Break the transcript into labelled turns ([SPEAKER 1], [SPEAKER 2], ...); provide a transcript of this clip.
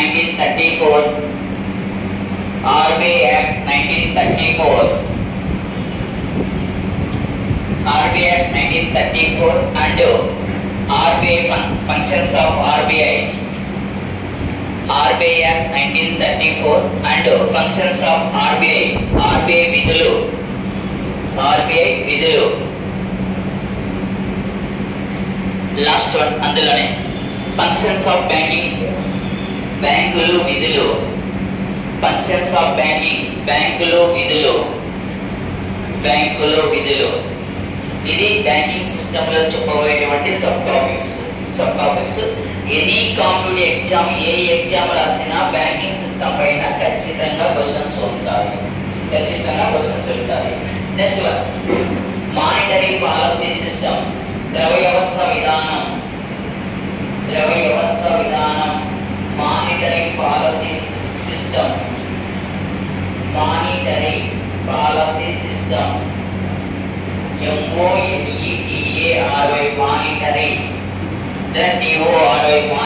[SPEAKER 1] 1934, RBI Act 1934, RBI Act 1934 and RBI functions of RBI. RBI Act 1934 and functions of RBI. RBI విధులు. RBI విధులు. Last one అందులోనే functions of banking. బ్యాంకులు విధులు. Functions of banking. బ్యాంకులు విధులు. బ్యాంకులు విధులు. ఇది బ్యాంకింగ్ సిస్టమ్ లో చెప్పబోయేటువంటి sub topics. Any competitive exam ఏ ఎగ్జామ్ రాసినా బ్యాంకింగ్ సిస్టమ్ పైన ఖచ్చితంగా క్వశ్చన్స్ ఉంటాయి. Next one monetary policy system. ద్రవ్య వ్యవస్థ విధానం. Monetary policy system. Monetary policy system. MONETARY. Monetary. TORY.